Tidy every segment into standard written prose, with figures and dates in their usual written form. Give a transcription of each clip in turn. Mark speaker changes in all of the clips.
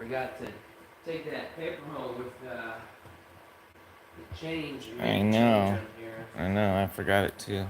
Speaker 1: forgot to take that paper roll with the change.
Speaker 2: I know. I know. I forgot it too.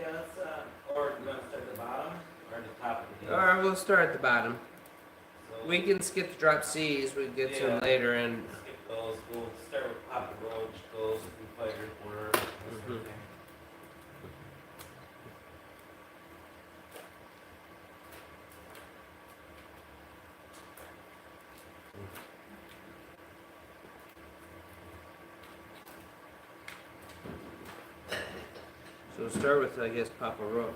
Speaker 1: Yeah, let's,
Speaker 3: or you want to start at the bottom or at the top of the
Speaker 1: or we'll start at the bottom.
Speaker 3: So
Speaker 1: We can skip the drop C's. We can get to them later. And
Speaker 3: skip those. We'll start with Papa Roach, goes through Fighter Corner.
Speaker 1: so we'll start with, I guess, Papa Roach.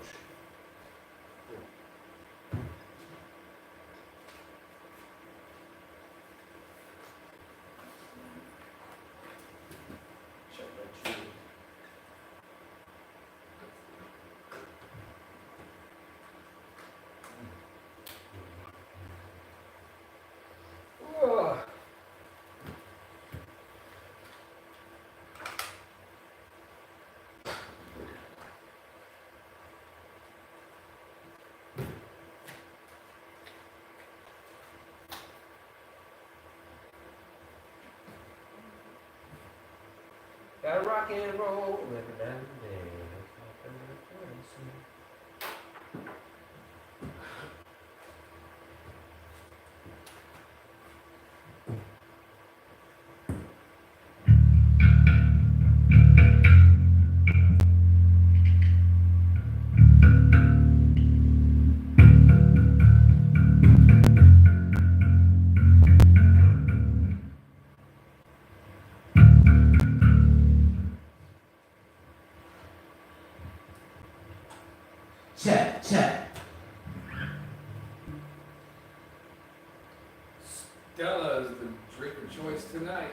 Speaker 1: Gotta rock and roll every night and day.
Speaker 4: Check, check.
Speaker 5: Stella is the drink of choice tonight.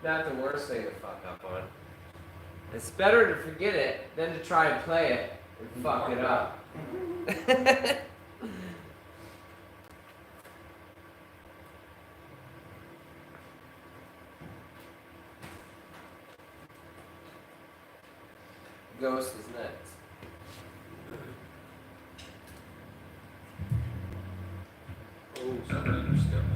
Speaker 1: not the worst thing to fuck up on. It's better to forget it than to try and play it and fuck it up. Ghost is next.
Speaker 5: Oh, somebody just stepped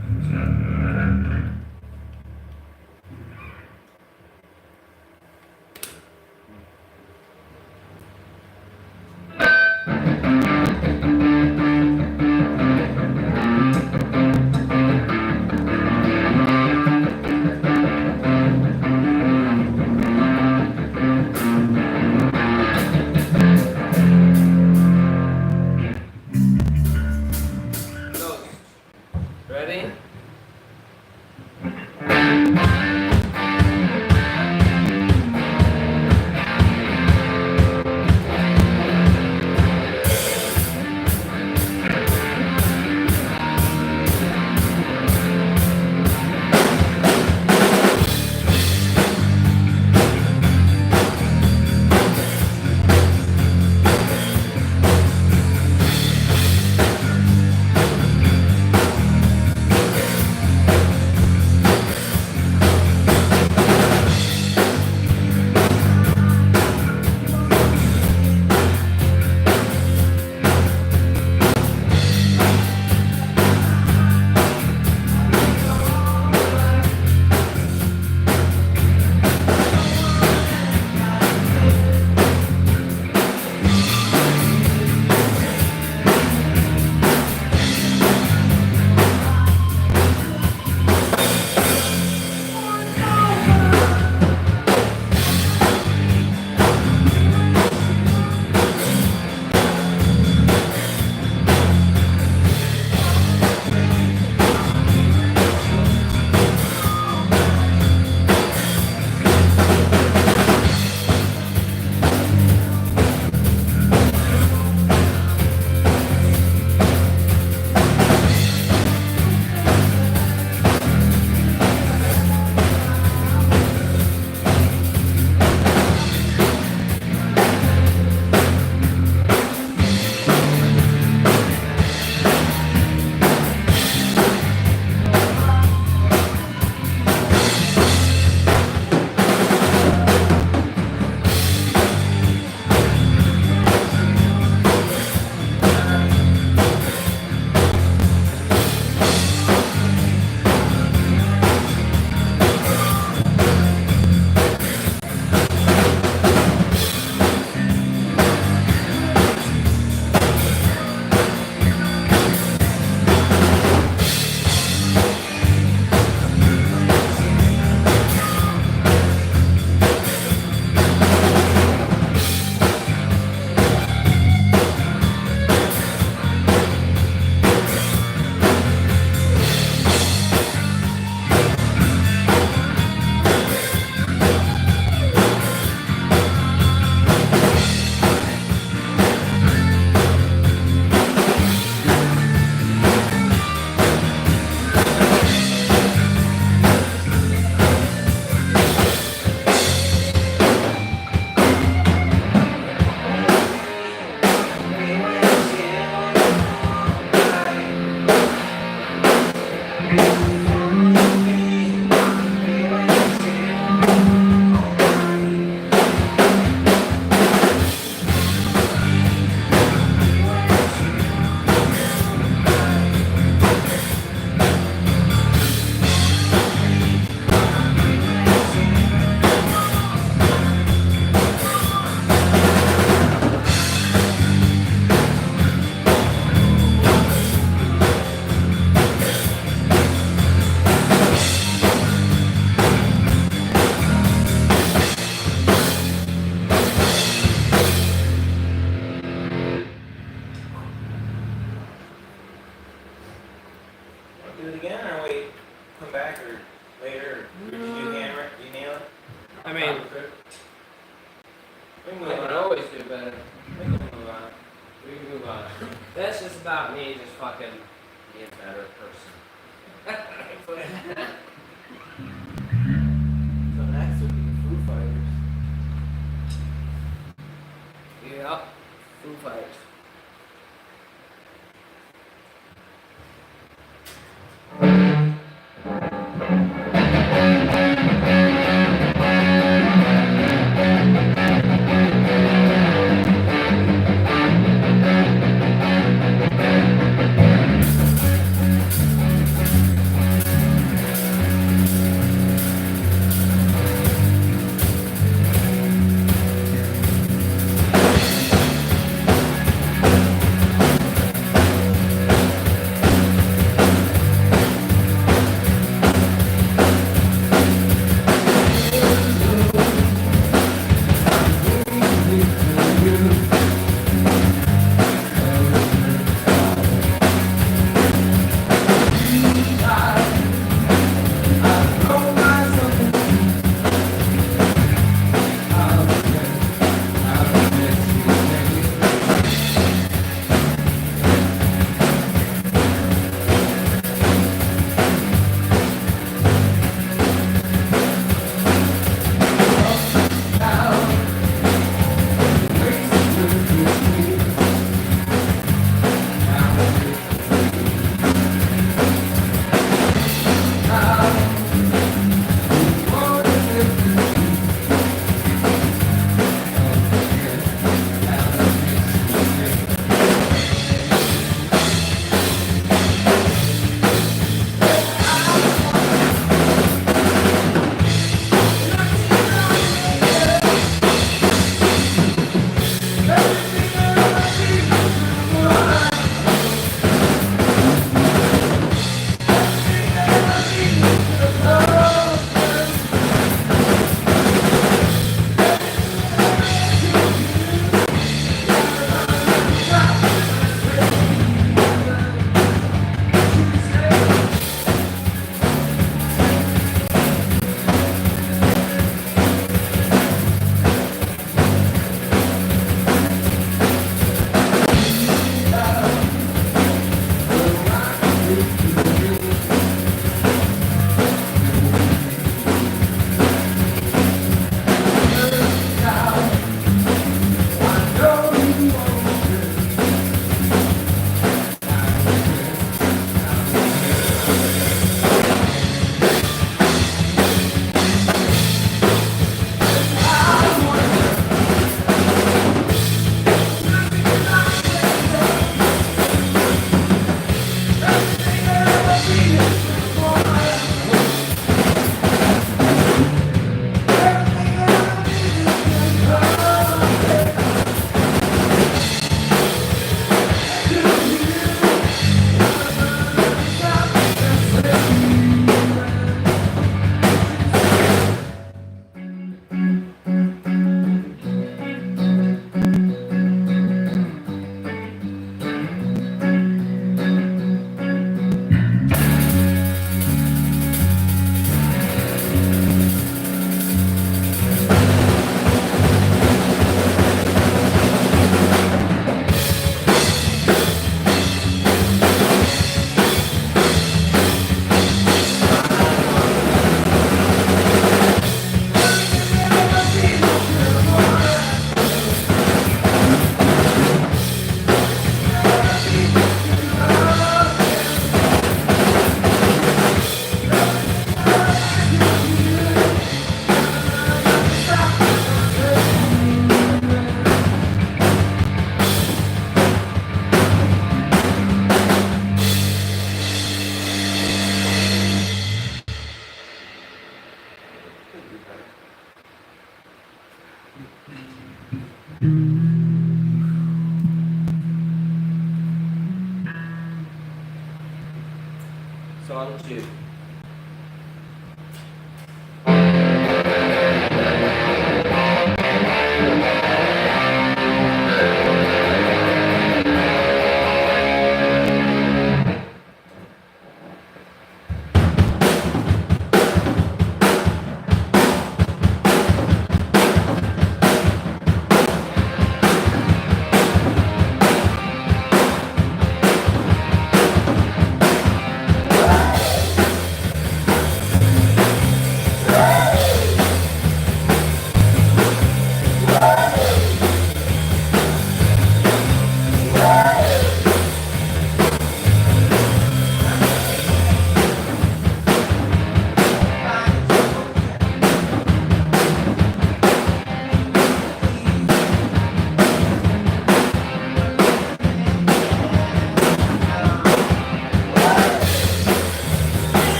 Speaker 1: Song 2.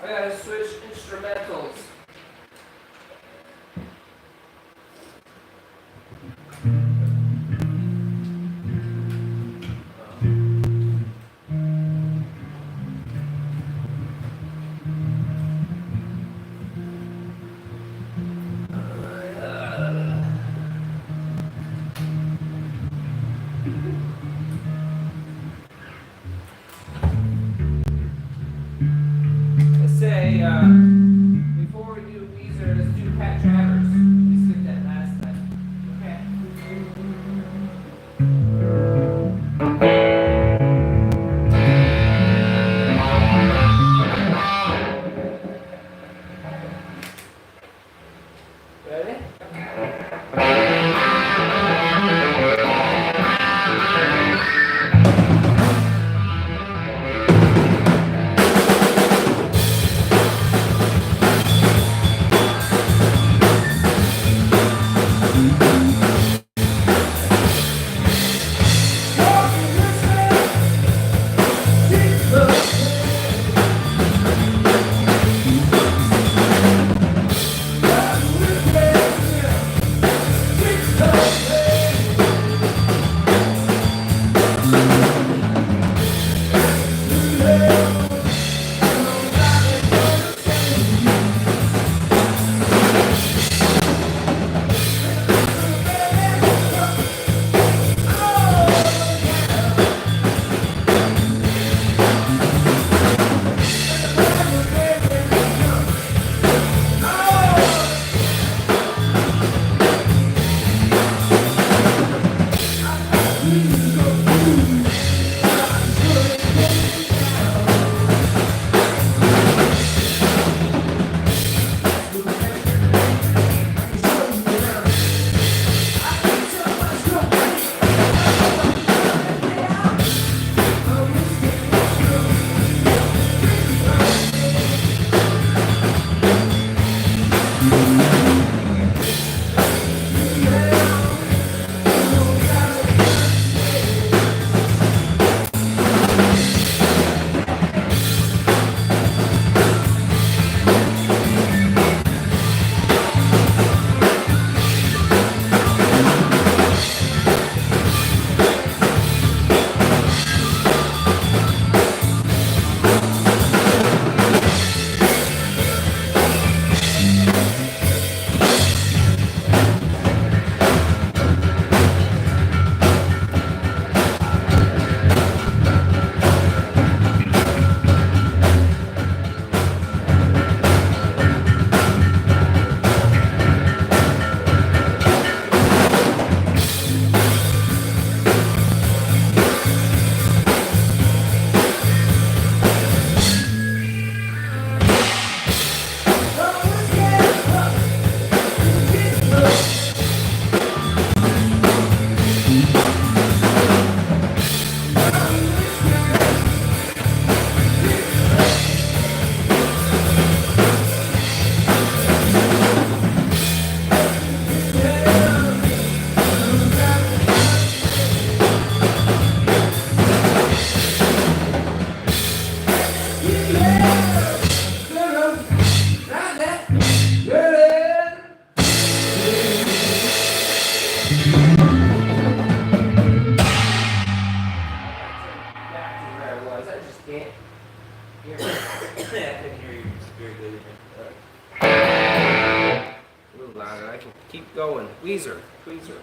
Speaker 1: I gotta switch instrumentals. I say, before we do Weezer, let's do Pat Travers. We skipped that last time. Okay. Ready? can't hear me.
Speaker 3: I couldn't hear you very good.
Speaker 1: A little louder. I can keep going. Weezer. Tweezer.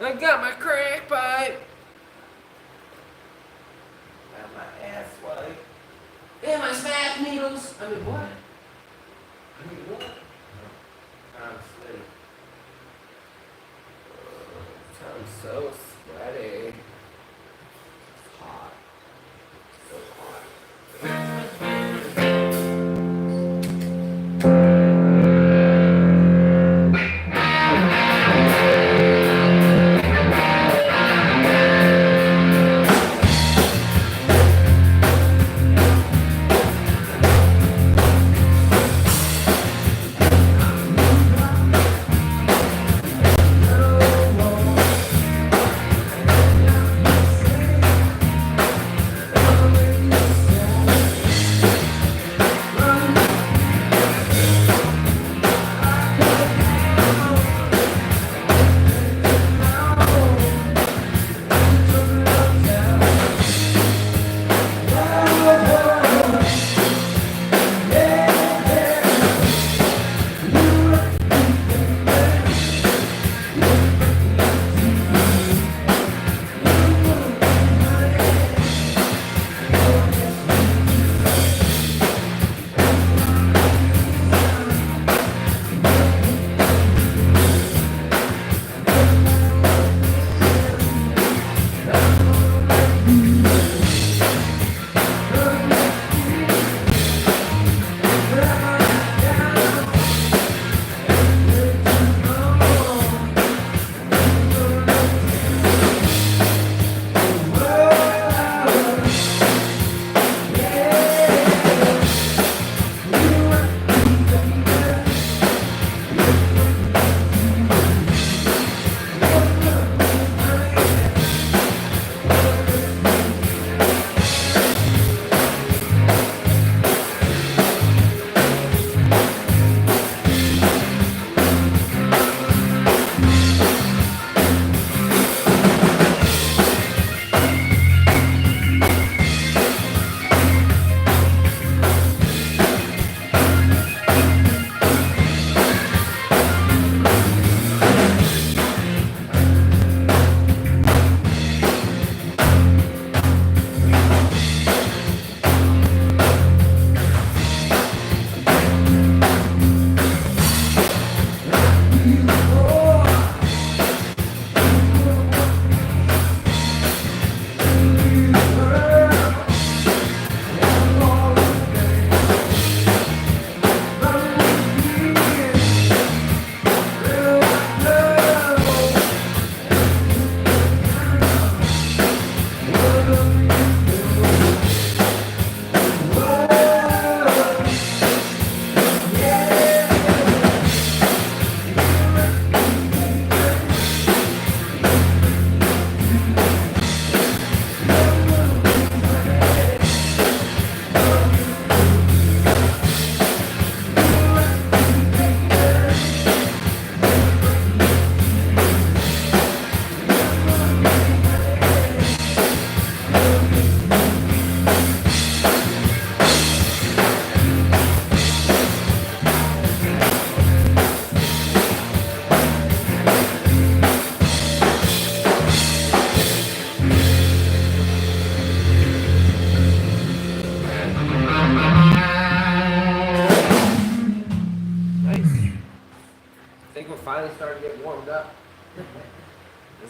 Speaker 1: I got my crack pipe. Got my ass wiped. And my smack needles. I mean, what? I mean, what? I'm sweaty. I'm so sweaty. It's hot. So hot.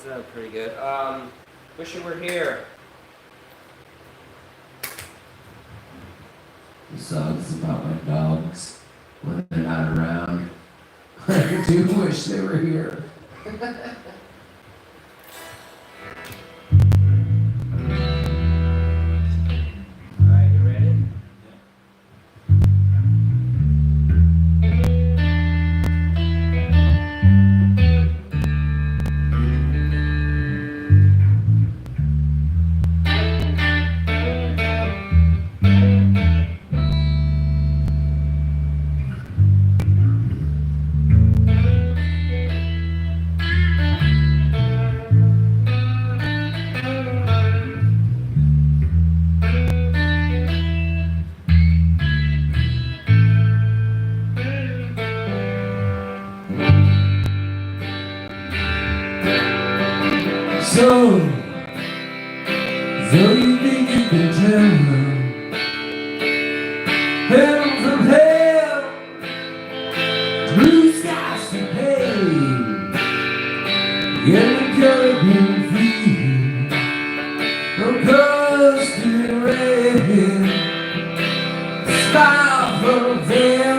Speaker 1: Isn't pretty good? Wish you were here.
Speaker 4: The song's about my dogs when they're not around. I do wish they were here.
Speaker 1: Alright, you ready?
Speaker 4: So, though you think you can tell heaven from hell, blue skies to pain, yellow color green feet, from colors to red, smile for them.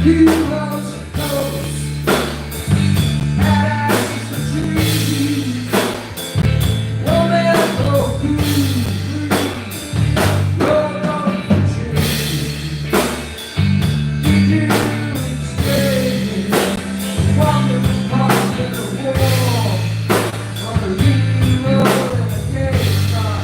Speaker 4: You are supposed as the trees, oh man, oh good, roll on the trees. You do explain, walking across the wall, on the lean road and the gate start.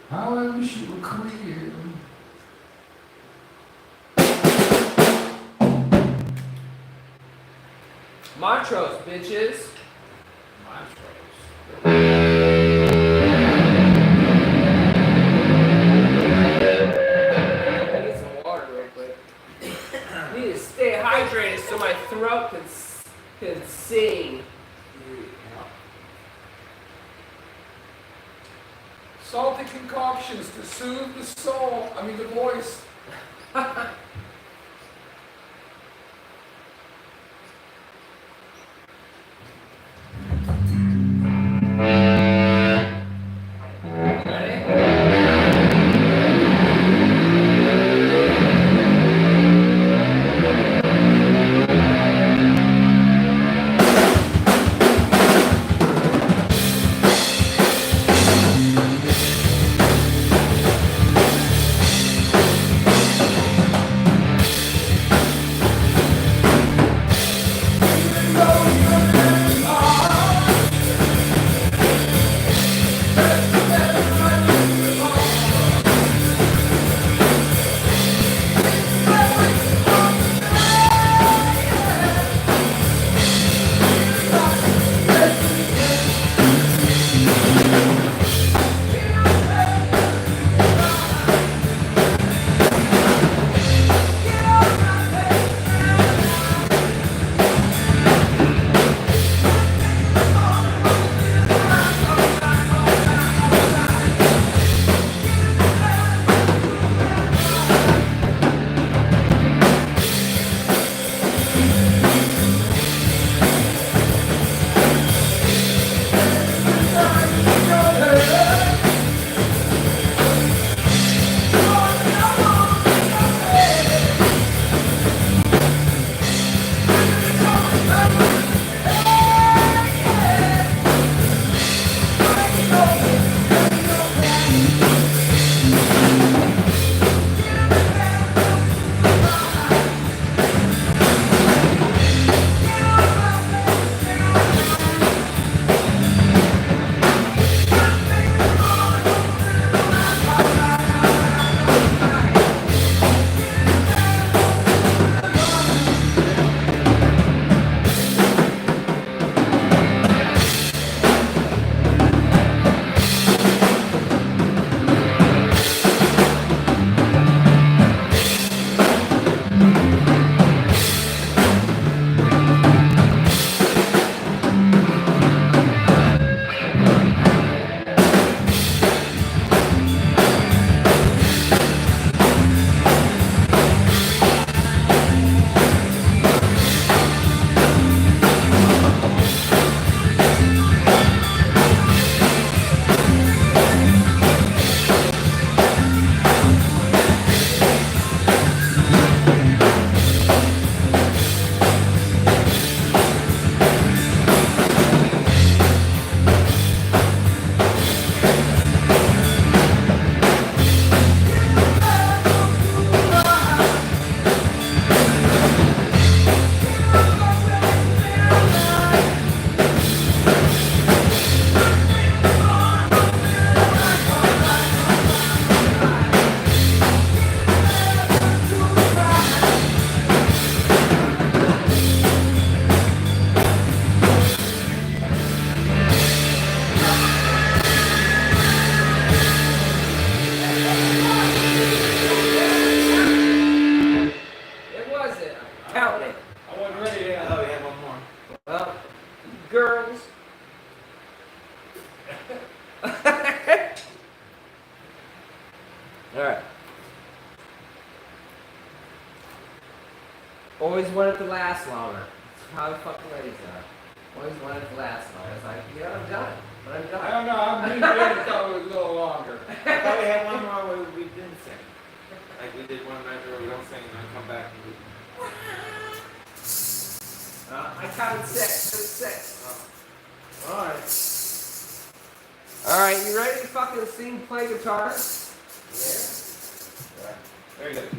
Speaker 4: How I wish you were clear.
Speaker 1: Montrose, bitches. I need some water real quick. I need to stay hydrated so my throat can sing.
Speaker 5: Salty concoctions to soothe the soul, the voice.
Speaker 1: Always want it to last longer. That's how the fucking ladies are. Always want it to last longer. It's like, yeah, I'm done. But I'm
Speaker 5: I
Speaker 1: done.
Speaker 5: don't know, I'm being paid to thought it was a little longer.
Speaker 3: I thought we had one more where we didn't sing. Like we did one night where we don't sing and then come back and do.
Speaker 1: I counted 6. There's 6.
Speaker 3: Oh.
Speaker 1: Alright. Alright, you ready to fucking sing, play guitar?
Speaker 3: Yeah.
Speaker 1: Very good.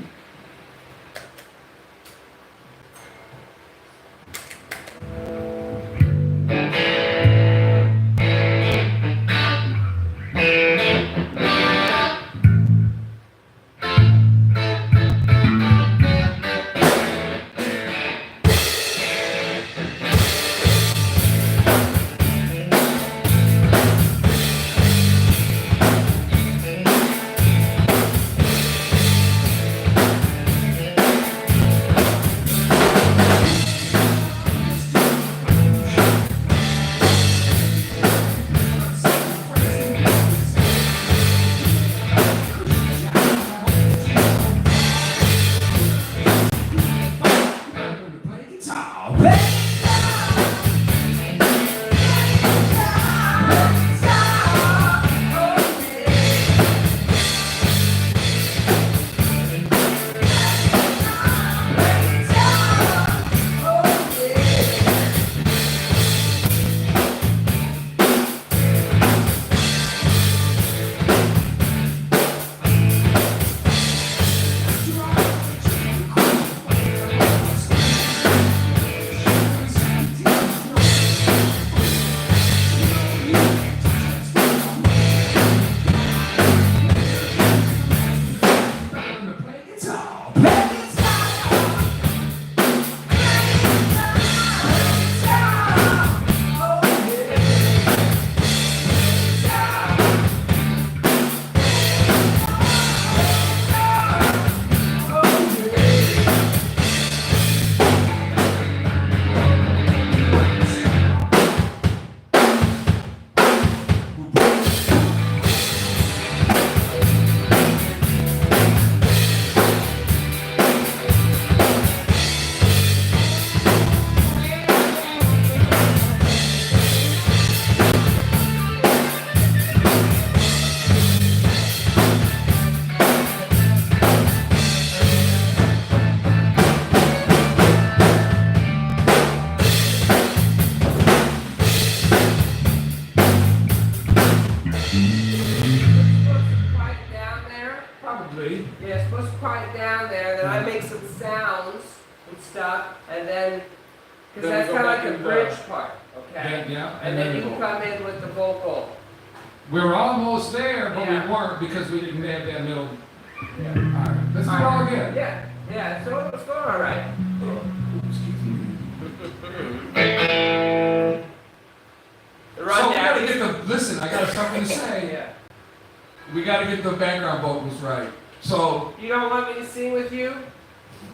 Speaker 5: Probably.
Speaker 1: Yeah, it's supposed to quiet down there, then I make some sounds and stuff, and then, because
Speaker 5: Then we
Speaker 1: that's
Speaker 5: go
Speaker 1: kind of
Speaker 5: back
Speaker 1: like a
Speaker 5: into
Speaker 1: bridge part, okay?
Speaker 5: Yeah,
Speaker 1: And then you
Speaker 5: we
Speaker 1: can
Speaker 5: go.
Speaker 1: come in with the vocal.
Speaker 5: We were almost there, but
Speaker 1: Yeah.
Speaker 5: we weren't because we didn't have that middle.
Speaker 1: Yeah.
Speaker 5: Alright, let's do it all again.
Speaker 1: Yeah, so it's going all right. The
Speaker 5: So we gotta
Speaker 1: rundown.
Speaker 5: get the, listen, I got something to say.
Speaker 1: Yeah.
Speaker 5: We gotta get the background vocals right. So
Speaker 1: You don't want me to sing with you?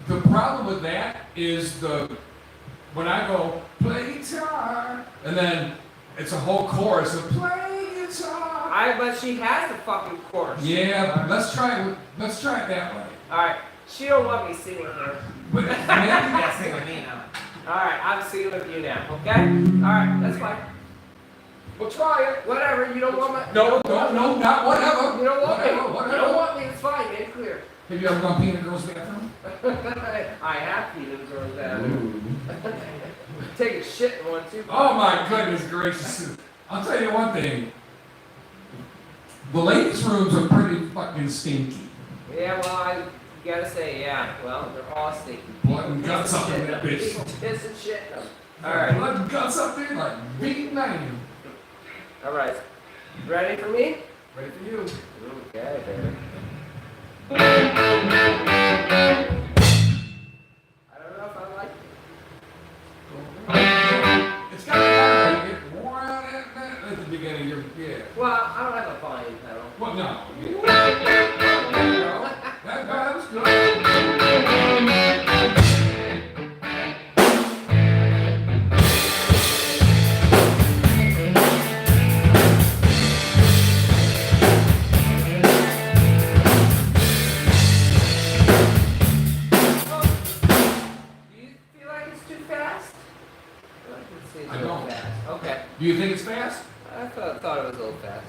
Speaker 5: the problem with that is when I go, play guitar, and then it's a whole chorus of play guitar.
Speaker 1: But she has the fucking chorus.
Speaker 5: Yeah, let's try it that way.
Speaker 1: Alright, she don't want me to sing with her.
Speaker 5: But maybe
Speaker 3: Yeah, sing with me now.
Speaker 1: Alright, I'm singing with you now, okay? Alright, that's fine.
Speaker 5: we'll try it.
Speaker 1: Whatever, you don't want my...
Speaker 5: No, not whatever.
Speaker 1: You don't want me.
Speaker 5: Whatever.
Speaker 1: You don't want me, it's fine, it's clear.
Speaker 5: Have you ever gone pee in a girl's bathroom?
Speaker 1: I have peed in the girl's bathroom. Take a shit in one too.
Speaker 5: Oh my goodness gracious. I'll tell you one thing. The ladies' rooms are pretty fucking stinky.
Speaker 1: Yeah, well, I gotta say, yeah. Well, they're all stinky.
Speaker 5: Blood and guts up in that bitch.
Speaker 1: People piss and shit in them. Alright,
Speaker 5: Blood and guts up there like beating man.
Speaker 1: alright. Ready for me?
Speaker 5: Ready for you.
Speaker 1: Okay, baby. I don't know if I like it.
Speaker 5: It's got to get more out at the beginning. Yeah.
Speaker 1: Well, I don't have a volume pedal.
Speaker 5: Well, no. That was good.
Speaker 1: I thought it was a little fast.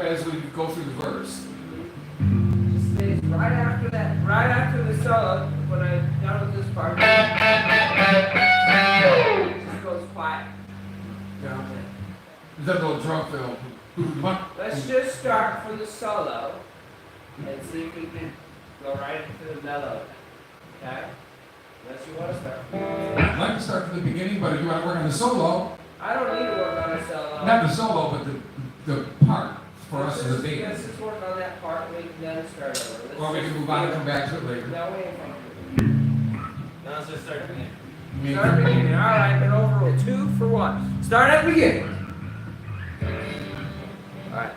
Speaker 5: As we go through the verse.
Speaker 1: Just stays right after that, right after the solo, when I'm done with this part, it just goes quiet.
Speaker 5: Yeah. Is that little drum fill?
Speaker 1: Let's just start for the solo and see if we can go right into the mellow. Okay? Unless you want to start.
Speaker 5: I'd like to start from the beginning, but if you want to work on the solo,
Speaker 1: I don't need to work on a solo.
Speaker 5: not the solo, but the part for us as a band.
Speaker 1: Let's just work on that part and we can then start over.
Speaker 5: Or we can move on and come back to it later.
Speaker 1: No, we ain't going to.
Speaker 3: Now let's just start again.
Speaker 1: Start at the beginning. All right, been over with 2 for 1. Start at the beginning. All right.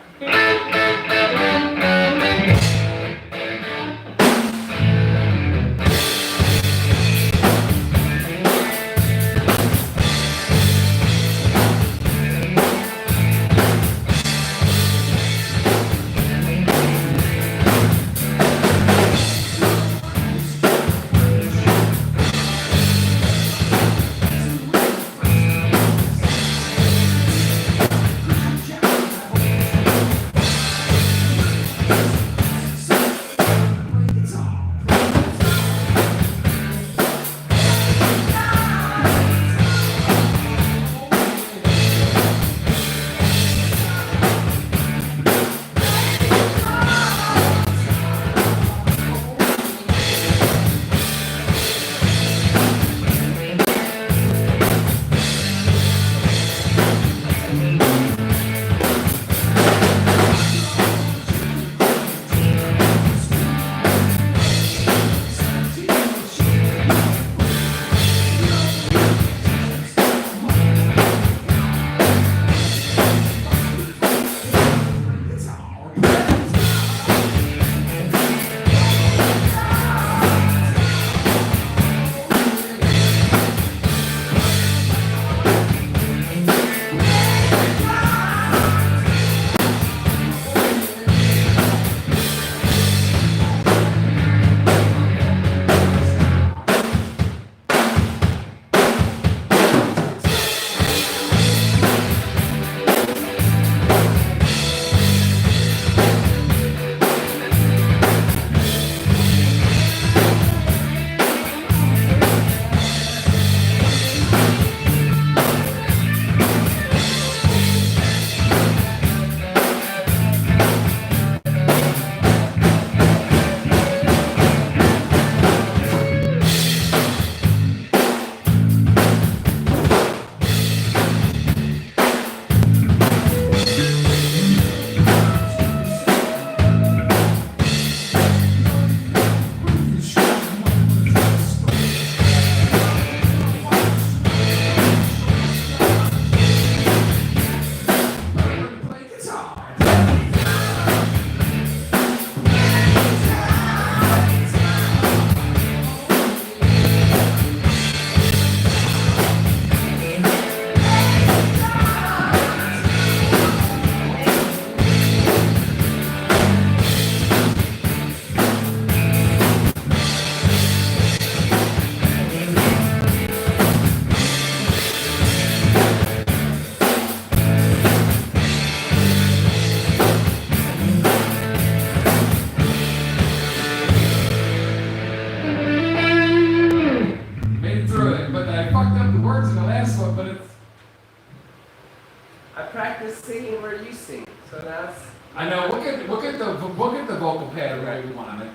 Speaker 1: That's.
Speaker 5: I know. Look at the vocal pattern that we want it.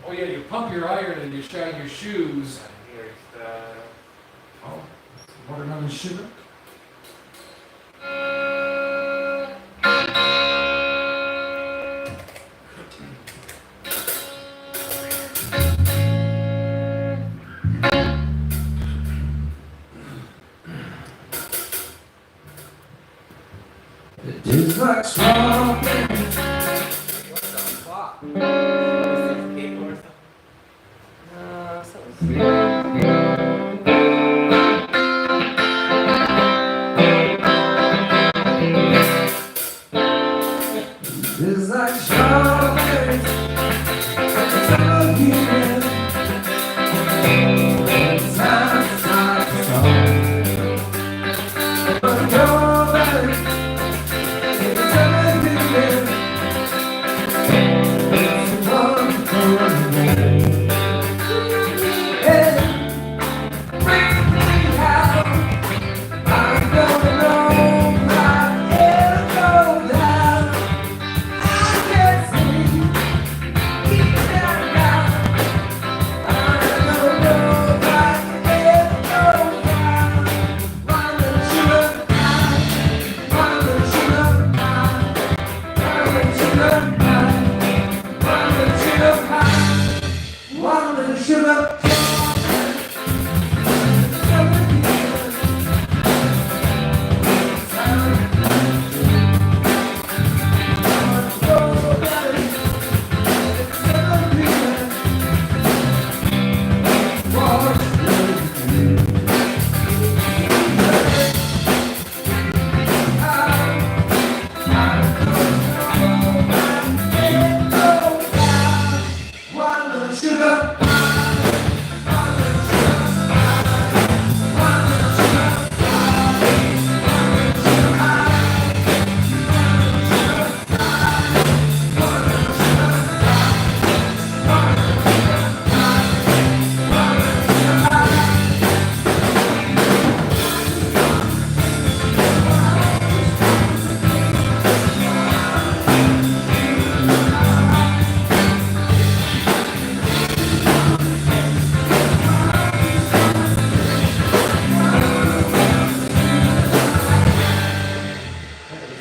Speaker 5: Oh yeah, you pump your iron and you shine your shoes.
Speaker 3: Here's the.
Speaker 5: Oh, watermelon sugar.
Speaker 4: It tastes like strawberry.
Speaker 1: What the fuck?
Speaker 3: Skateboard or something?
Speaker 4: It's like strawberries. It's all you get. It's like strawberries. But strawberries. It's all you get. It's wonderful. Yeah. Bring me out. I don't know my head goes down. I can't sleep. Keep that down. I don't know my head goes down. Run the sugar high. Run the sugar high. Run the sugar high. Run the sugar high. Run the sugar high. Sugar.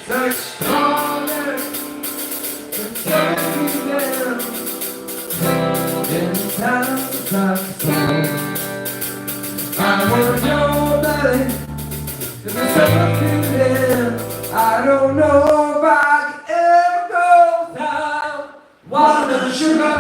Speaker 4: Like strawberry, it's turning down. In times like song, I want your belly. If it's something there, I don't know if I can ever go down. Water, sugar.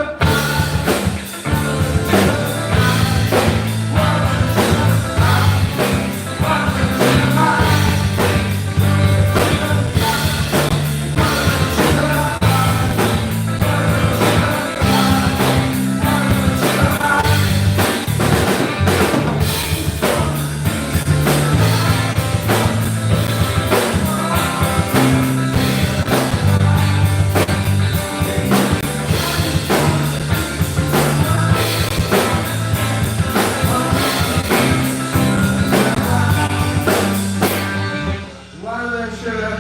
Speaker 4: Water, sugar.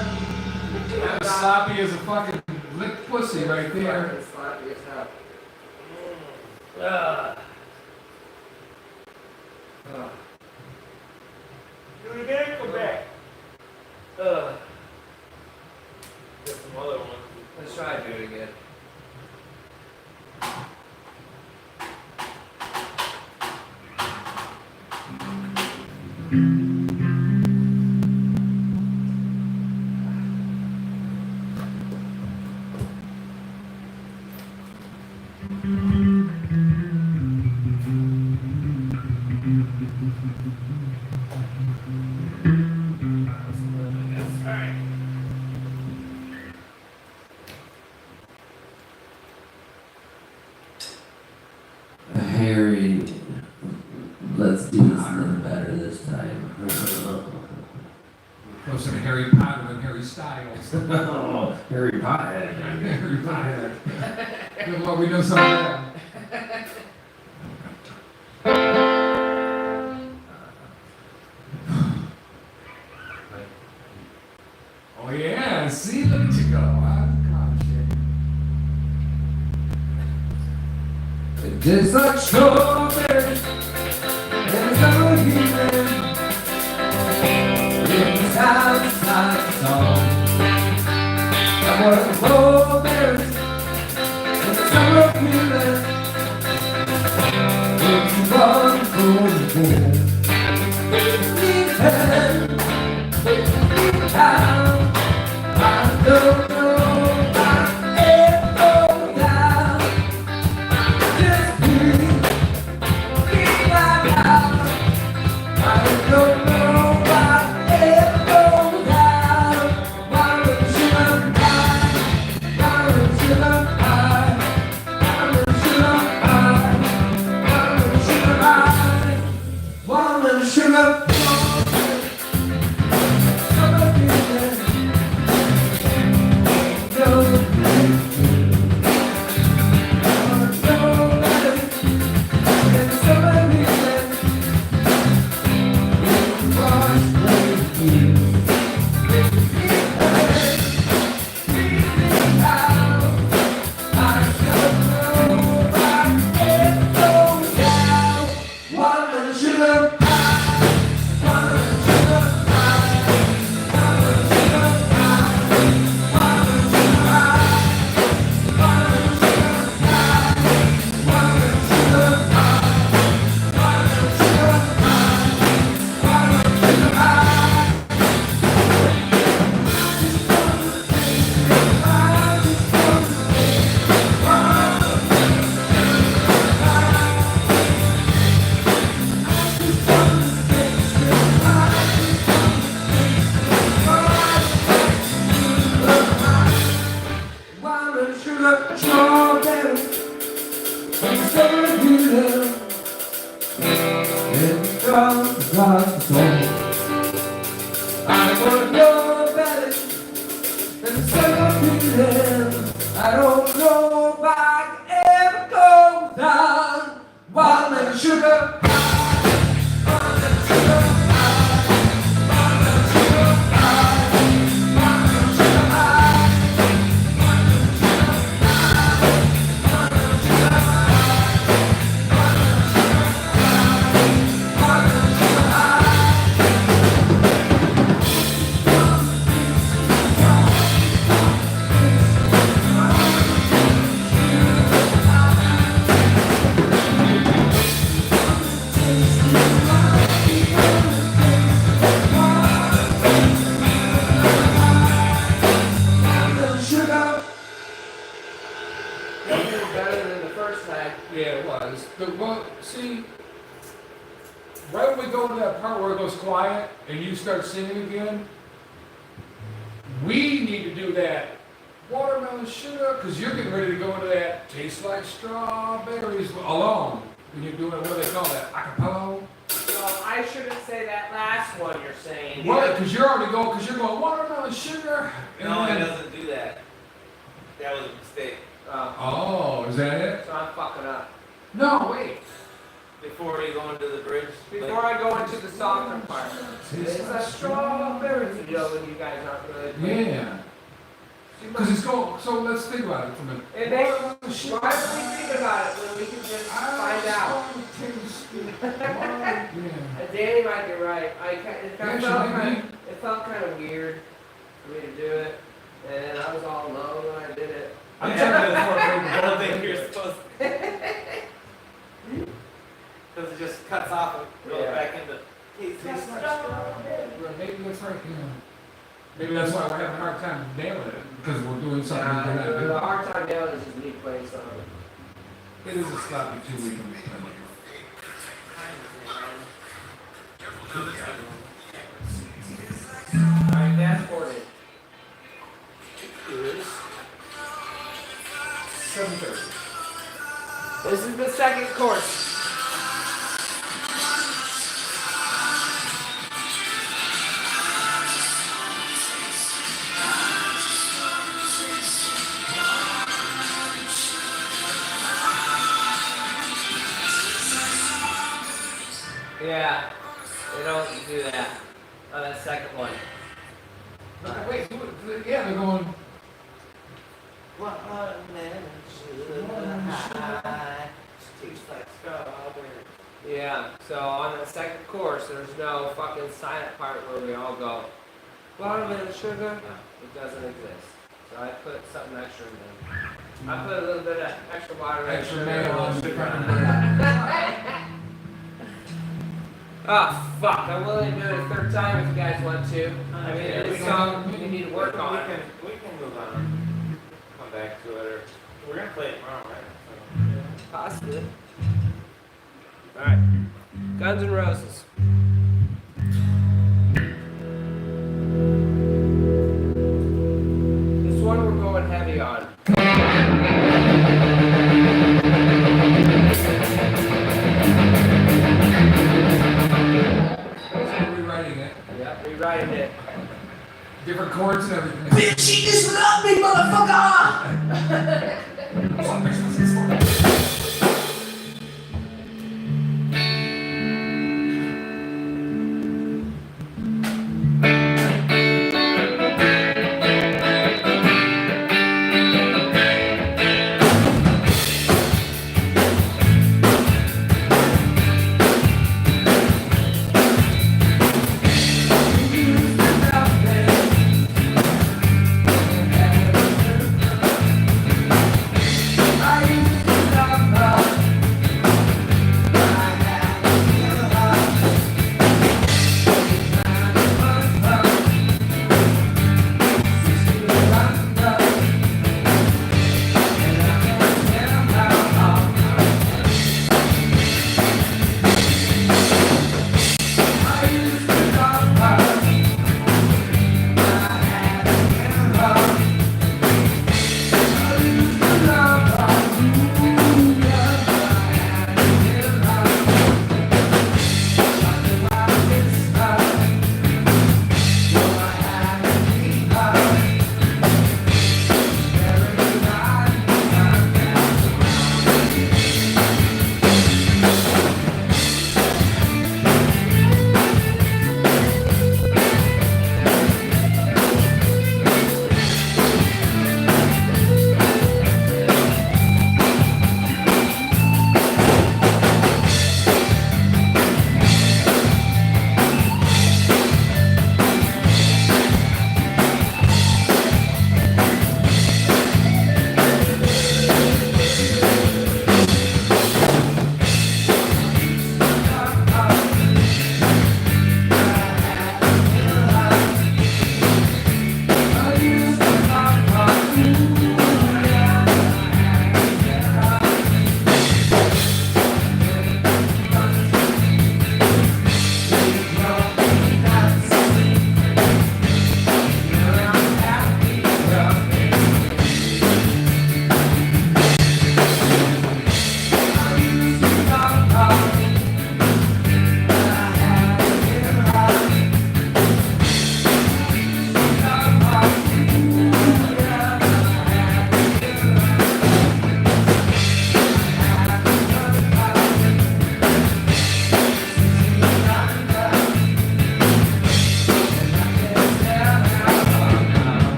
Speaker 5: That's sloppy as a fucking licked pussy right there.
Speaker 1: Fucking sloppy as hell.
Speaker 3: Do it again, go back.
Speaker 1: Ugh.
Speaker 3: Get some other ones.
Speaker 1: Let's try to do it again.
Speaker 4: Harry, let's do this a little better this time.
Speaker 5: Closer to Harry Potter than Harry Styles.
Speaker 4: Oh, Harry Potter.
Speaker 5: Harry Potter. Good Lord, we know some of that. Oh yeah, see, look at you go. God, shit.
Speaker 4: It tastes like strawberries and summer healing. It sounds like a song. I want the strawberries and the summer healing. It's wonderful. I don't know about it go down. Just be my house. I don't know about it go down. Why would you lie? Why would you lie? Why would you lie? Why would you lie? Why would you lie? I don't know if I can ever go down. Walnut sugar.
Speaker 1: Better than the first time.
Speaker 5: Yeah, it was. Well, see, right when we go to that part where it goes quiet and you start singing again, we need to do that watermelon sugar, because you're getting ready to go into that tastes like strawberries alone. When you're doing, what do they call that? Acapella?
Speaker 1: Well, I shouldn't say that last one you're saying.
Speaker 5: Well, because you're already going, because you're going watermelon sugar. And
Speaker 3: No, it
Speaker 5: then,
Speaker 3: doesn't do that. That was a mistake.
Speaker 5: oh, is that it?
Speaker 1: So I'm fucking up.
Speaker 5: No, wait.
Speaker 3: Before you go into the bridge.
Speaker 1: Before I go into the softer part. It's a strawberry to know when you guys aren't really.
Speaker 5: Yeah. Because it's going, so let's think about it for a minute.
Speaker 1: It makes, why do we think about it when we can just find out? And Danny might be right. It felt kind of weird for me to do it. And I was all alone when I did it.
Speaker 5: I'm checking
Speaker 3: I don't think you're supposed to. Because it just cuts off and goes back into.
Speaker 5: Maybe that's right, yeah. Maybe that's why we're having a hard time nailing it, because we're doing something we're not
Speaker 1: The
Speaker 5: doing.
Speaker 1: hard time now is just me playing something.
Speaker 5: It is a sloppy 2 week.
Speaker 1: Alright, fast forward. It is
Speaker 5: 7:30.
Speaker 1: This is the second course. Yeah, they don't do that on that second one.
Speaker 5: Wait, yeah, they're going.
Speaker 3: Watermelon sugar high, tastes like strawberry.
Speaker 1: Yeah, so on the second course, there's no fucking silent part where we all go, watermelon sugar? It doesn't exist. So I put something extra in there. I put a little bit of extra watermelon
Speaker 5: Extra
Speaker 1: sugar.
Speaker 5: mayo on the
Speaker 1: Oh, fuck, I'm willing to do it a third time if you guys want to. I mean,
Speaker 3: Yeah,
Speaker 1: this song, we need to work on it.
Speaker 3: We can move on. Come back to it. Or we're gonna play it tomorrow, right?
Speaker 1: Possibly. Alright. Guns N' Roses. This one we're going heavy on.
Speaker 5: So rewriting it.
Speaker 1: Yep, rewriting it.
Speaker 5: Different chords and everything.
Speaker 4: Bitch, she just love me, motherfucker!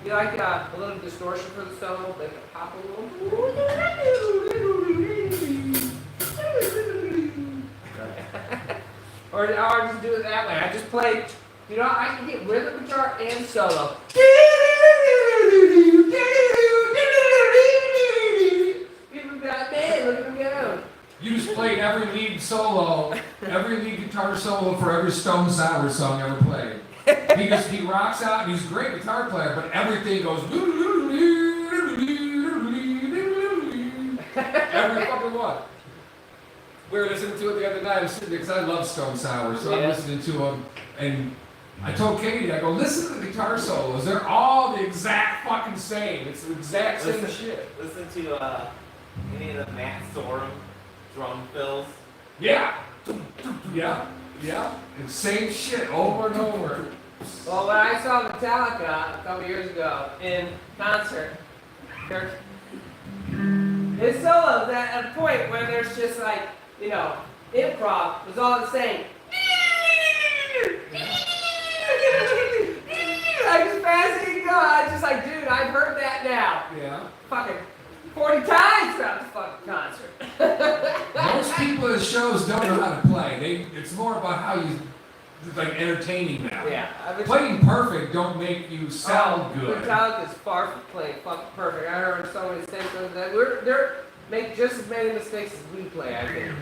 Speaker 1: You like a little distortion for the solo, like a pop a little. or just do it that way. I just play. You know, I can get rhythm guitar and solo. People be like, man, look at him go.
Speaker 5: You just played every lead solo, every lead guitar solo for every Stone Sour song ever played. He rocks out and he's a great guitar player, but everything goes every fucking one. We were listening to it the other night. I was sitting there because I love Stone Sour, so I'm listening to them, and I told Katie, I go, listen to the guitar solos. They're all the exact fucking same. It's the exact same shit.
Speaker 3: Listen to any of the Matt Sorum drum fills.
Speaker 5: Yeah. Yeah. Yeah. It's same shit over and over.
Speaker 1: Well, when I saw Metallica a couple years ago in concert, his solos at a point where there's just like you know, improv was all the same. Like as fast as you can go, I was just like, dude, I've heard that now.
Speaker 5: Yeah.
Speaker 1: Fucking 40 times throughout the fucking concert.
Speaker 5: Most people at shows don't know how to play. It's more about how you, like, entertaining now.
Speaker 1: Yeah.
Speaker 5: Playing perfect don't make you sound good.
Speaker 1: Metallica is far from playing fucking perfect. I heard so many things that they're make just as many mistakes as we play, I think.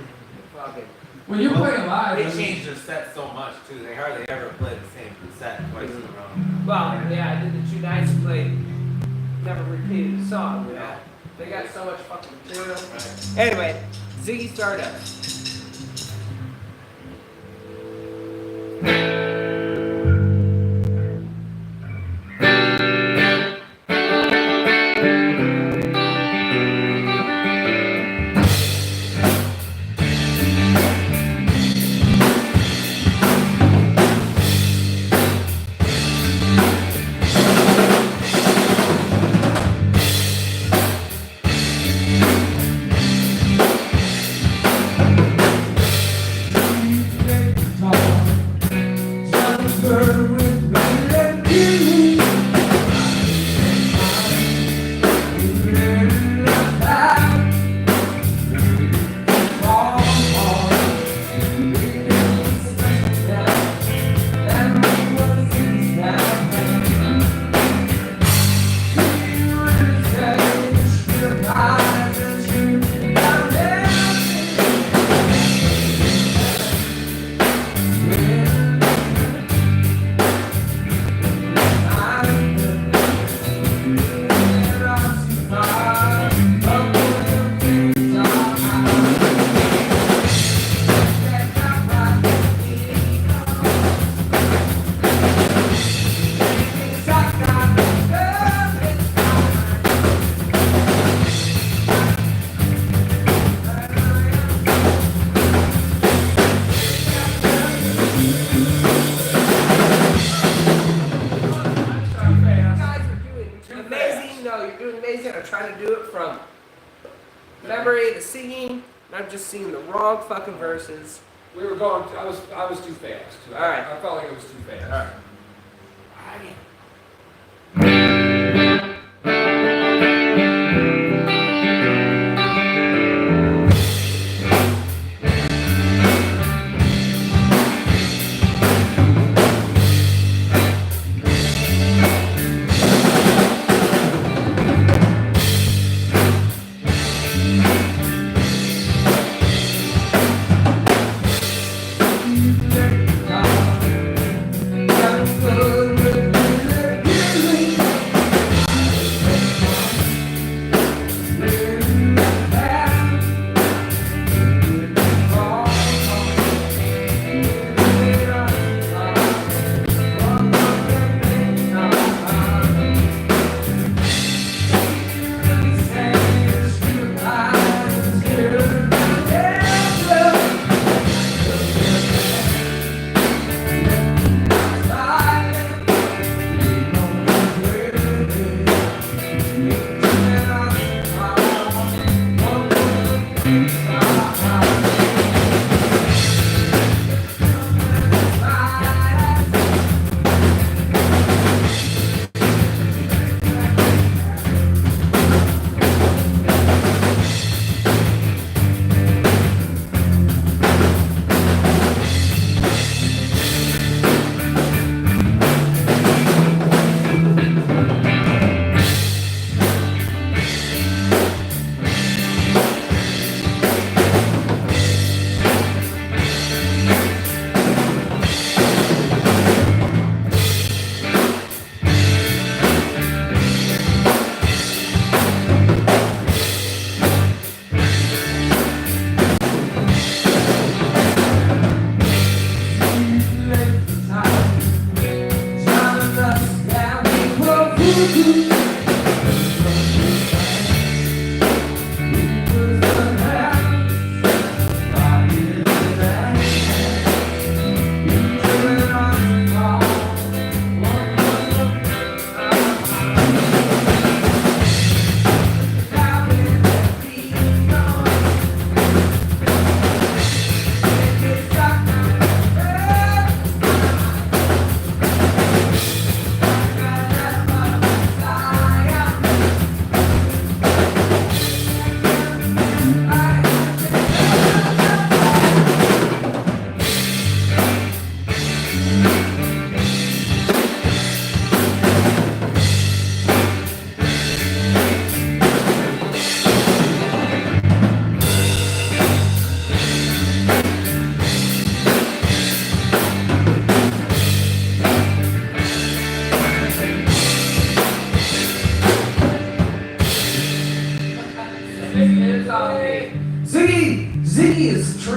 Speaker 1: Fucking.
Speaker 5: When you play live,
Speaker 3: They changed their set so much too. They hardly ever play the same set twice in a row.
Speaker 1: Well, yeah, I did the 2 nights and played, never repeated the song, you know.
Speaker 3: Yeah.
Speaker 1: They got so much fucking material.
Speaker 3: Right.
Speaker 1: Anyway, Ziggy Stardust. I'm trying to do it from memory, the singing, and I'm just singing the wrong fucking verses.
Speaker 5: We were going. I was too fast.
Speaker 1: All right.
Speaker 5: I felt like it was too fast.
Speaker 1: All right.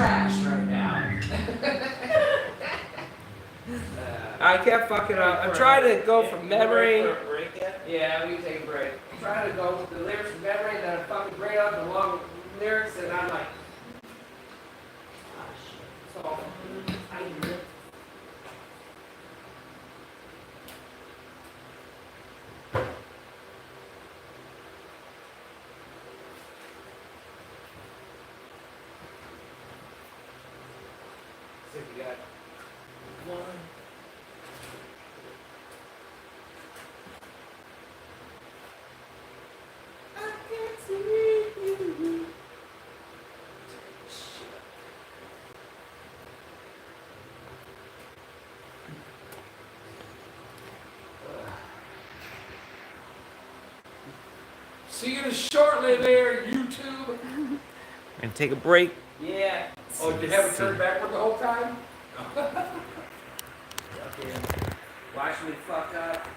Speaker 5: trash right now.
Speaker 1: I kept fucking up. I'm trying to go from memory.
Speaker 3: For a break yet?
Speaker 1: Yeah, we can take a break. I'm trying to go with the lyrics from memory, then I fucking bring up the long lyrics, and I'm like, ah, shit. So, I knew it. See if you got one. I can't see you.
Speaker 5: See you shortly there, YouTube.
Speaker 2: And take a break.
Speaker 1: Yeah.
Speaker 5: Oh, did you have it turned backward the whole time?
Speaker 1: Fucking watch me fuck up.